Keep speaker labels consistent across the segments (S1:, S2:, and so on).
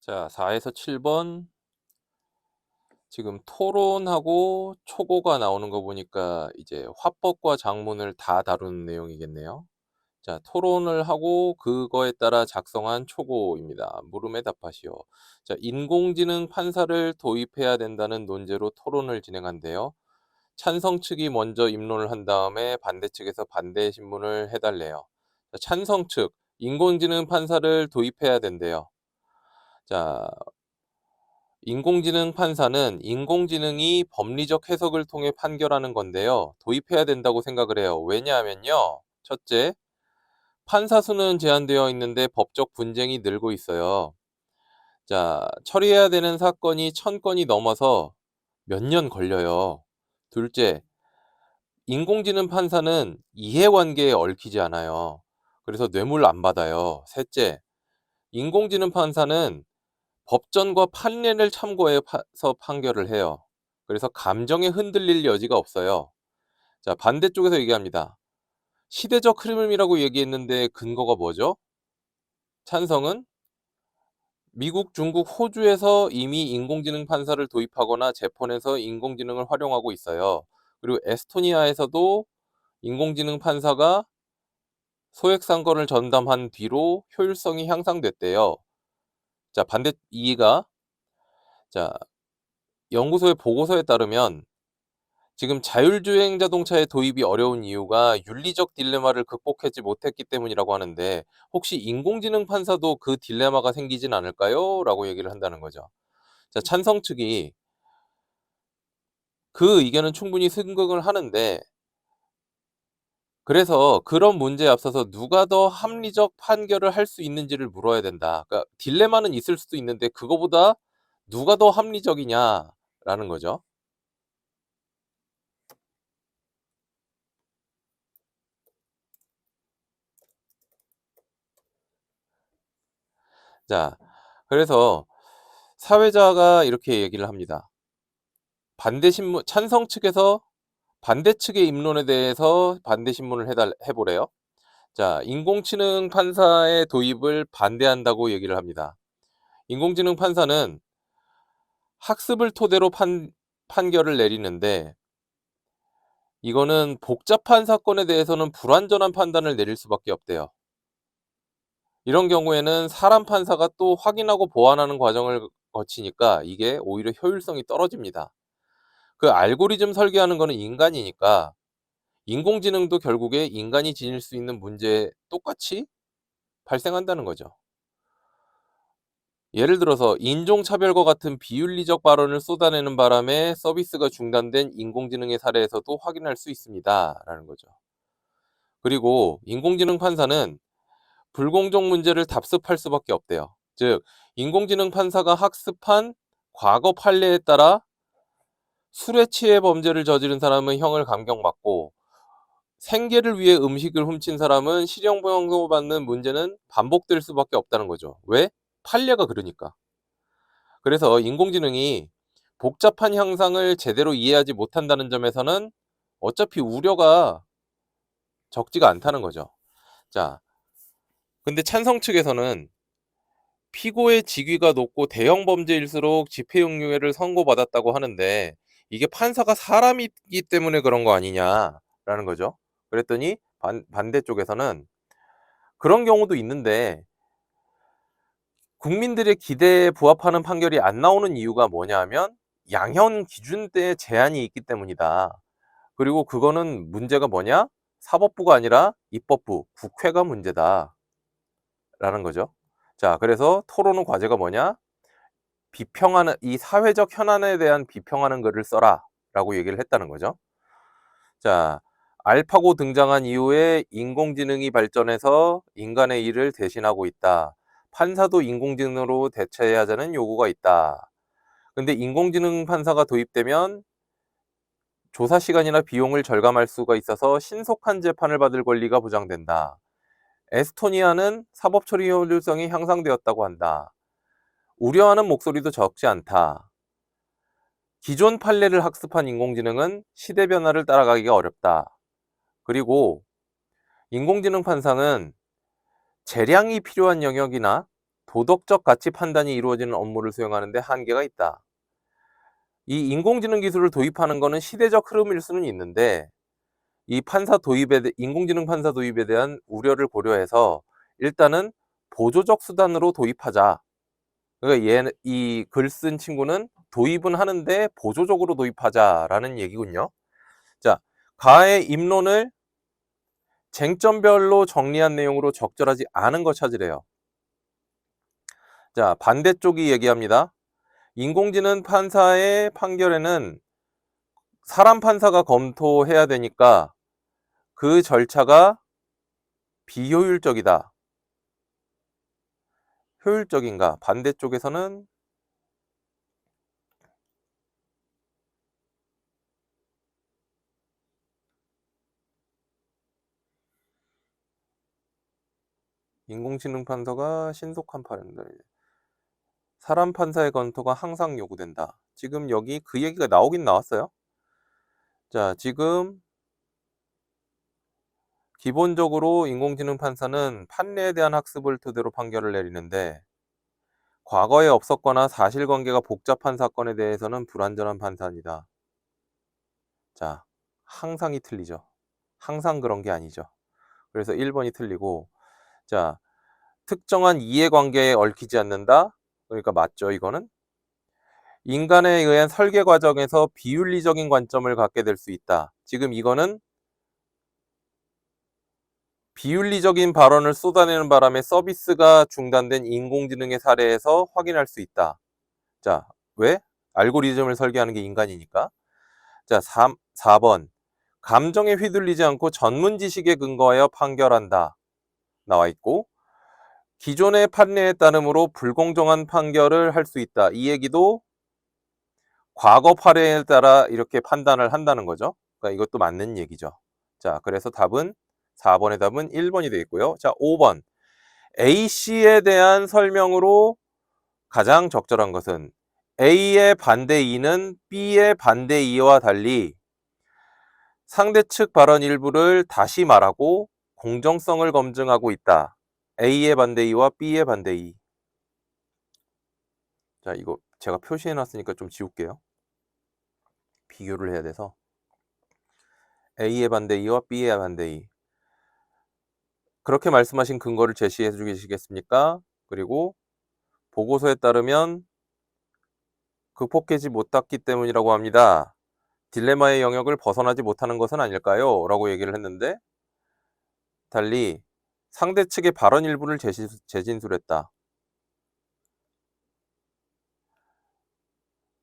S1: 자, 4에서 7번. 지금 토론하고 초고가 나오는 거 보니까 이제 화법과 작문을 다 다루는 내용이겠네요. 자, 토론을 하고 그거에 따라 작성한 초고입니다. 물음에 답하시오. 자, 인공지능 판사를 도입해야 된다는 논제로 토론을 진행한대요. 찬성 측이 먼저 입론을 한 다음에 반대 측에서 반대 신문을 해달래요. 자, 찬성 측, 인공지능 판사를 도입해야 된대요. 자, 인공지능 판사는 인공지능이 법리적 해석을 통해 판결하는 건데요. 도입해야 된다고 생각을 해요. 왜냐하면요. 첫째, 판사 수는 제한되어 있는데 법적 분쟁이 늘고 있어요. 자, 처리해야 되는 사건이 1000건이 넘어서 몇 년 걸려요. 둘째, 인공지능 판사는 이해관계에 얽히지 않아요. 그래서 뇌물 안 받아요. 셋째, 인공지능 판사는 법전과 판례를 참고해서 판결을 해요. 그래서 감정에 흔들릴 여지가 없어요. 자, 반대쪽에서 얘기합니다. 시대적 흐름이라고 얘기했는데 근거가 뭐죠? 찬성은 미국, 중국, 호주에서 이미 인공지능 판사를 도입하거나 재판에서 인공지능을 활용하고 있어요. 그리고 에스토니아에서도 인공지능 판사가 소액 상권을 전담한 뒤로 효율성이 향상됐대요. 자, 반대 이의가 자, 연구소의 보고서에 따르면 지금 자율주행 자동차의 도입이 어려운 이유가 윤리적 딜레마를 극복하지 못했기 때문이라고 하는데 혹시 인공지능 판사도 그 딜레마가 생기진 않을까요? 라고 얘기를 한다는 거죠. 자, 찬성 측이 그 의견은 충분히 승낙을 하는데 그래서 그런 문제에 앞서서 누가 더 합리적 판결을 할 수 있는지를 물어야 된다. 그러니까 딜레마는 있을 수도 있는데 그거보다 누가 더 합리적이냐라는 거죠. 자, 그래서 사회자가 이렇게 얘기를 합니다. 반대 신문 찬성 측에서 반대 측의 입론에 대해서 반대 신문을 해보래요. 자, 인공지능 판사의 도입을 반대한다고 얘기를 합니다. 인공지능 판사는 학습을 토대로 판결을 내리는데 이거는 복잡한 사건에 대해서는 불완전한 판단을 내릴 수밖에 없대요. 이런 경우에는 사람 판사가 또 확인하고 보완하는 과정을 거치니까 이게 오히려 효율성이 떨어집니다. 그 알고리즘 설계하는 거는 인간이니까 인공지능도 결국에 인간이 지닐 수 있는 문제에 똑같이 발생한다는 거죠. 예를 들어서 인종차별과 같은 비윤리적 발언을 쏟아내는 바람에 서비스가 중단된 인공지능의 사례에서도 확인할 수 있습니다. 라는 거죠. 그리고 인공지능 판사는 불공정 문제를 답습할 수밖에 없대요. 즉, 인공지능 판사가 학습한 과거 판례에 따라 술에 취해 범죄를 저지른 사람은 형을 감경받고 생계를 위해 음식을 훔친 사람은 실형을 받는 문제는 반복될 수밖에 없다는 거죠. 왜? 판례가 그러니까. 그래서 인공지능이 복잡한 형상을 제대로 이해하지 못한다는 점에서는 어차피 우려가 적지가 않다는 거죠. 자, 근데 찬성 측에서는 피고의 직위가 높고 대형 범죄일수록 집행유예를 선고받았다고 하는데 이게 판사가 사람이기 때문에 그런 거 아니냐라는 거죠. 그랬더니 반대쪽에서는 그런 경우도 있는데 국민들의 기대에 부합하는 판결이 안 나오는 이유가 뭐냐 하면 양형 기준대에 제한이 있기 때문이다. 그리고 그거는 문제가 뭐냐? 사법부가 아니라 입법부, 국회가 문제다. 라는 거죠. 자, 그래서 토론은 과제가 뭐냐? 비평하는 이 사회적 현안에 대한 비평하는 글을 써라 라고 얘기를 했다는 거죠. 자, 알파고 등장한 이후에 인공지능이 발전해서 인간의 일을 대신하고 있다. 판사도 인공지능으로 대체해야 하자는 요구가 있다. 근데 인공지능 판사가 도입되면 조사 시간이나 비용을 절감할 수가 있어서 신속한 재판을 받을 권리가 보장된다. 에스토니아는 사법 처리 효율성이 향상되었다고 한다. 우려하는 목소리도 적지 않다. 기존 판례를 학습한 인공지능은 시대 변화를 따라가기가 어렵다. 그리고 인공지능 판사는 재량이 필요한 영역이나 도덕적 가치 판단이 이루어지는 업무를 수행하는 데 한계가 있다. 이 인공지능 기술을 도입하는 거는 시대적 흐름일 수는 있는데 이 인공지능 판사 도입에 대한 우려를 고려해서 일단은 보조적 수단으로 도입하자. 그러니까 이 글 쓴 친구는 도입은 하는데 보조적으로 도입하자라는 얘기군요. 자, 가의 입론을 쟁점별로 정리한 내용으로 적절하지 않은 거 찾으래요. 자, 반대쪽이 얘기합니다. 인공지능 판사의 판결에는 사람 판사가 검토해야 되니까 그 절차가 비효율적이다. 효율적인가? 반대쪽에서는 인공지능 판사가 신속한 판단을 사람 판사의 검토가 항상 요구된다. 지금 여기 그 얘기가 나오긴 나왔어요. 자, 지금 기본적으로 인공지능 판사는 판례에 대한 학습을 토대로 판결을 내리는데 과거에 없었거나 사실관계가 복잡한 사건에 대해서는 불완전한 판단이다. 자, 항상이 틀리죠. 항상 그런 게 아니죠. 그래서 1번이 틀리고, 자, 특정한 이해관계에 얽히지 않는다. 그러니까 맞죠, 이거는. 인간에 의한 설계 과정에서 비윤리적인 관점을 갖게 될 수 있다. 지금 이거는 비윤리적인 발언을 쏟아내는 바람에 서비스가 중단된 인공지능의 사례에서 확인할 수 있다. 자, 왜? 알고리즘을 설계하는 게 인간이니까. 자, 4번. 감정에 휘둘리지 않고 전문 지식에 근거하여 판결한다. 나와 있고, 기존의 판례에 따르므로 불공정한 판결을 할 수 있다. 이 얘기도 과거 판례에 따라 이렇게 판단을 한다는 거죠. 그러니까 이것도 맞는 얘기죠. 자, 그래서 4번의 답은 1번이 되겠고요. 자, 5번. A씨에 대한 설명으로 가장 적절한 것은 A의 반대 이는 B의 반대 이와 달리 상대 측 발언 일부를 다시 말하고 공정성을 검증하고 있다. A의 반대 이와 B의 반대 이. 자, 이거 제가 표시해 놨으니까 좀 지울게요. 비교를 해야 돼서. A의 반대 이와 B의 반대 이. 그렇게 말씀하신 근거를 제시해 주시겠습니까? 그리고 보고서에 따르면 극복하지 못했기 때문이라고 합니다. 딜레마의 영역을 벗어나지 못하는 것은 아닐까요? 라고 얘기를 했는데 달리 상대 측의 발언 일부를 재진술했다.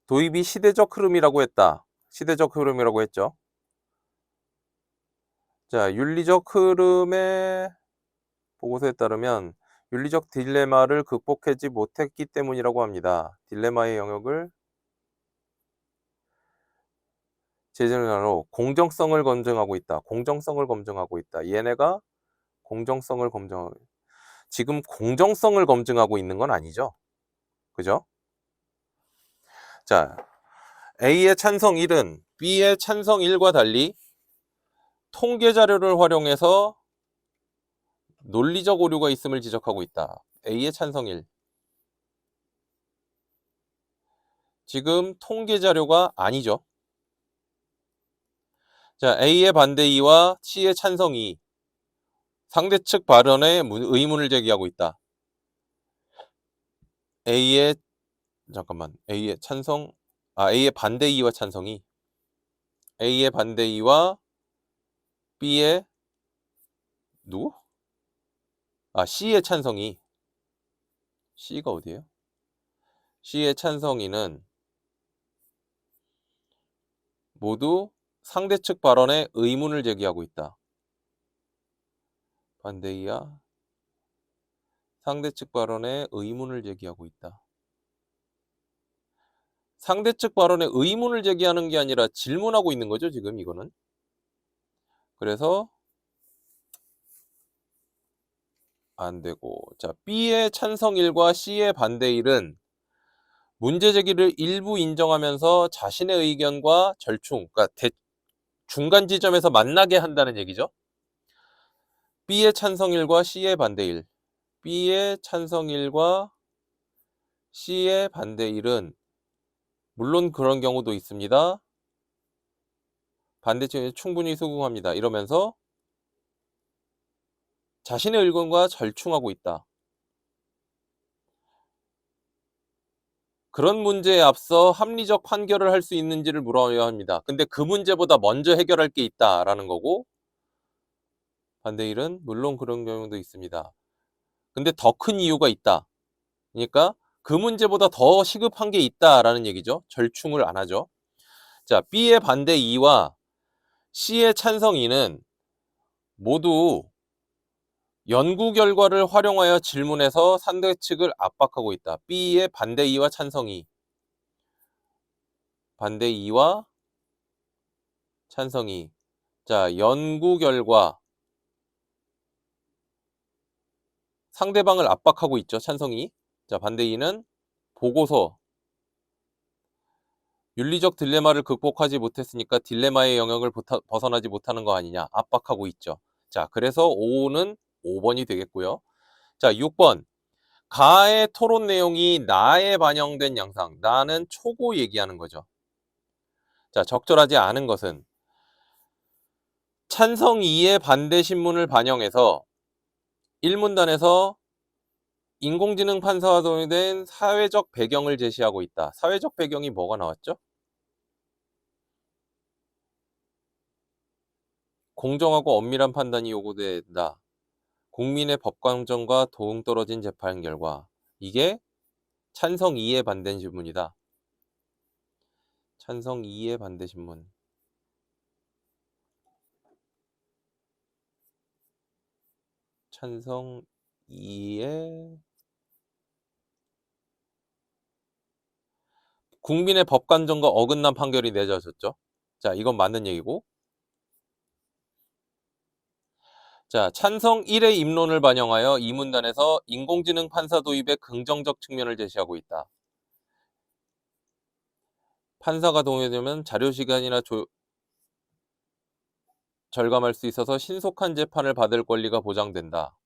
S1: 도입이 시대적 흐름이라고 했다. 시대적 흐름이라고 했죠. 자, 윤리적 흐름의 보고서에 따르면 윤리적 딜레마를 극복하지 못했기 때문이라고 합니다. 딜레마의 영역을 재진술로 공정성을 검증하고 있다. 공정성을 검증하고 있다. 얘네가 공정성을 검증하고 지금 공정성을 검증하고 있는 건 아니죠. 그죠? 자, A의 찬성 1은 B의 찬성 1과 달리 통계 자료를 활용해서 논리적 오류가 있음을 지적하고 있다. A의 찬성 1. 지금 통계 자료가 아니죠. 자, A의 반대 2와 C의 찬성 2. 상대 측 발언에 의문을 제기하고 있다. A의 A의 반대 2와 찬성 2. A의 반대 2와 B의 누구? C의 찬성 2. C가 어디예요? C의 찬성 2는 모두 상대 측 발언에 의문을 제기하고 있다. 반대 2와 상대 측 발언에 의문을 제기하고 있다. 상대 측 발언에 의문을 제기하는 게 아니라 질문하고 있는 거죠, 지금 이거는. 그래서 안 되고. 자, B의 찬성 1과 C의 반대 1은 문제 제기를 일부 인정하면서 자신의 의견과 절충, 그러니까 중간 지점에서 만나게 한다는 얘기죠. B의 찬성 1과 C의 반대 1. B의 찬성 1과 C의 반대 1은 물론 그런 경우도 있습니다. 반대쪽에 충분히 수긍합니다. 이러면서 자신의 의견과 절충하고 있다. 그런 문제에 앞서 합리적 판결을 할 수 있는지를 물어야 합니다. 근데 그 문제보다 먼저 해결할 게 있다라는 거고, 반대 1은 물론 그런 경우도 있습니다. 근데 더 큰 이유가 있다. 그러니까 그 문제보다 더 시급한 게 있다라는 얘기죠. 절충을 안 하죠. 자, B의 반대 2와 C의 찬성 2는 모두 연구 결과를 활용하여 질문해서 상대 측을 압박하고 있다. B의 반대 2와 찬성 2. 반대 2와 찬성 2. 자, 연구 결과. 상대방을 압박하고 있죠. 찬성 2. 자, 반대 2는 보고서. 윤리적 딜레마를 극복하지 못했으니까 딜레마의 영역을 벗어나지 못하는 거 아니냐. 압박하고 있죠. 자, 그래서 5는 5번이 되겠고요. 자, 6번. 가의 토론 내용이 나에 반영된 양상. 나는 초고 얘기하는 거죠. 자, 적절하지 않은 것은 찬성 2의 반대 신문을 반영해서 1문단에서 인공지능 판사와 동의된 사회적 배경을 제시하고 있다. 사회적 배경이 뭐가 나왔죠? 공정하고 엄밀한 판단이 요구된다. 국민의 법감정과 동떨어진 재판 결과. 이게 찬성 2의 반대 신문이다. 찬성 2의 반대 신문. 찬성 2의 국민의 법감정과 어긋난 판결이 내려졌죠. 자, 이건 맞는 얘기고. 자, 찬성 1의 입론을 반영하여 이 문단에서 인공지능 판사 도입의 긍정적 측면을 제시하고 있다. 판사가 동의되면 자료 시간이나 절감할 수 있어서 신속한 재판을 받을 권리가 보장된다.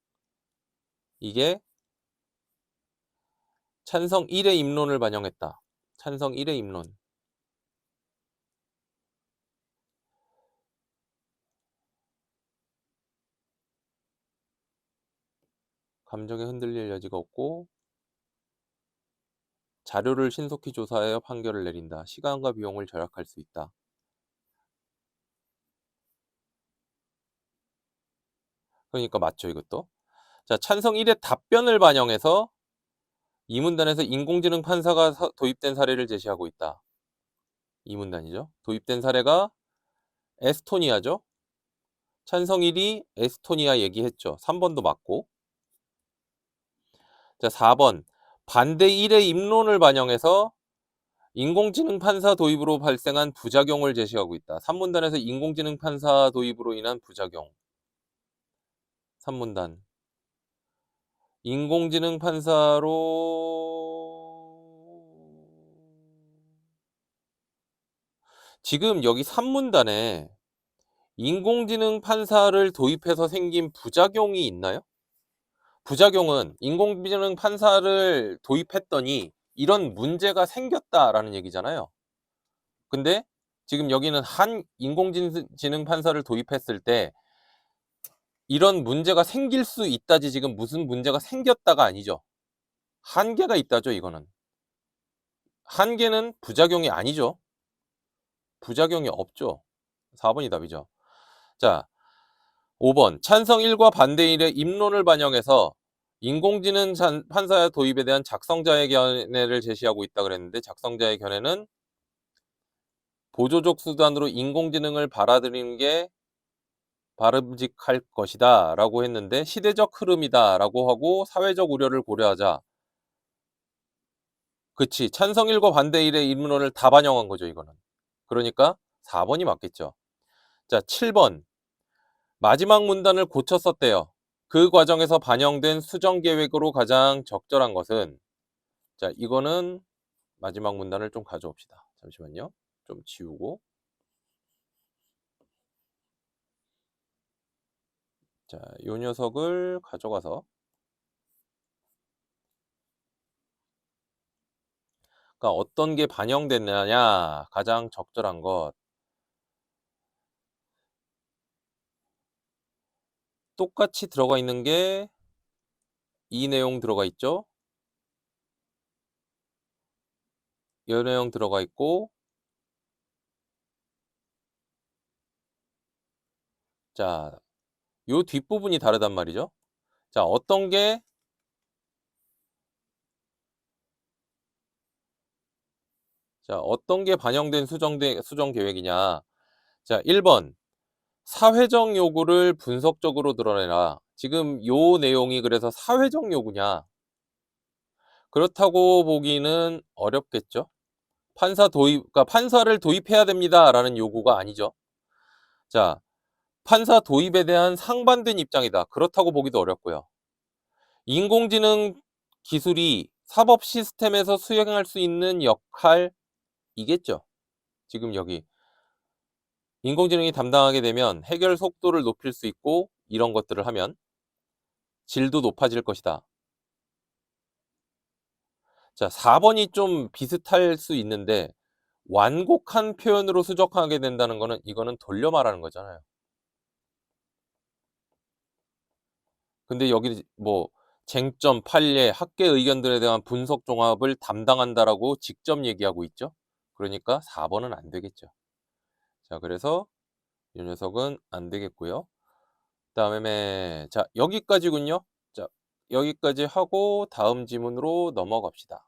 S1: 이게 찬성 1의 입론을 반영했다. 찬성 1의 입론. 감정에 흔들릴 여지가 없고 자료를 신속히 조사하여 판결을 내린다. 시간과 비용을 절약할 수 있다. 그러니까 맞죠, 이것도. 자, 찬성 1의 답변을 반영해서 이 문단에서 인공지능 판사가 도입된 사례를 제시하고 있다. 이 문단이죠. 도입된 사례가 에스토니아죠. 찬성 1이 에스토니아 얘기했죠. 3번도 맞고. 자, 4번. 반대 1의 입론을 반영해서 인공지능 판사 도입으로 발생한 부작용을 제시하고 있다. 3문단에서 인공지능 판사 도입으로 인한 부작용. 3문단. 인공지능 판사로 지금 여기 3문단에 인공지능 판사를 도입해서 생긴 부작용이 있나요? 부작용은 인공지능 판사를 도입했더니 이런 문제가 생겼다라는 얘기잖아요. 근데 지금 여기는 한 인공지능 판사를 도입했을 때 이런 문제가 생길 수 있다지 지금 무슨 문제가 생겼다가 아니죠. 한계가 있다죠, 이거는. 한계는 부작용이 아니죠. 부작용이 없죠. 4번이 답이죠. 자, 5번. 찬성 1과 반대 1의 입론을 반영해서 인공지능 판사 도입에 대한 작성자의 견해를 제시하고 있다 그랬는데 작성자의 견해는 보조적 수단으로 인공지능을 받아들이는 게 바람직할 것이다 라고 했는데 시대적 흐름이다 라고 하고 사회적 우려를 고려하자. 그치. 찬성 1과 반대 1의 입론을 다 반영한 거죠, 이거는. 그러니까 4번이 맞겠죠. 자, 7번. 마지막 문단을 고쳐 썼대요. 그 과정에서 반영된 수정 계획으로 가장 적절한 것은 자, 이거는 마지막 문단을 좀 가져옵시다. 잠시만요. 좀 지우고. 자, 요 녀석을 가져가서 그러니까 어떤 게 반영됐느냐 가장 적절한 것. 똑같이 들어가 있는 게 이 내용 들어가 있죠. 요 내용 들어가 있고 자 요 뒷부분이 다르단 말이죠. 자 어떤 게 반영된 수정 계획이냐. 자 1 번 사회적 요구를 분석적으로 드러내라. 지금 요 내용이 그래서 사회적 요구냐? 그렇다고 보기는 어렵겠죠. 그러니까 "판사를 도입해야 됩니다."라는 요구가 아니죠. 자 판사 도입에 대한 상반된 입장이다. 그렇다고 보기도 어렵고요. 인공지능 기술이 사법 시스템에서 수행할 수 있는 역할이겠죠. 지금 여기 인공지능이 담당하게 되면 해결 속도를 높일 수 있고 이런 것들을 하면 질도 높아질 것이다. 자 4 번이 좀 비슷할 수 있는데 완곡한 표현으로 수정하게 된다는 거는 이거는 돌려 말하는 거잖아요. 근데 여기 뭐 쟁점, 판례, 학계 의견들에 대한 분석 종합을 담당한다라고 직접 얘기하고 있죠. 그러니까 4 번은 안 되겠죠. 자 그래서 이 녀석은 안 되겠고요. 그다음에 자 여기까지군요. 자 여기까지 하고 다음 지문으로 넘어갑시다.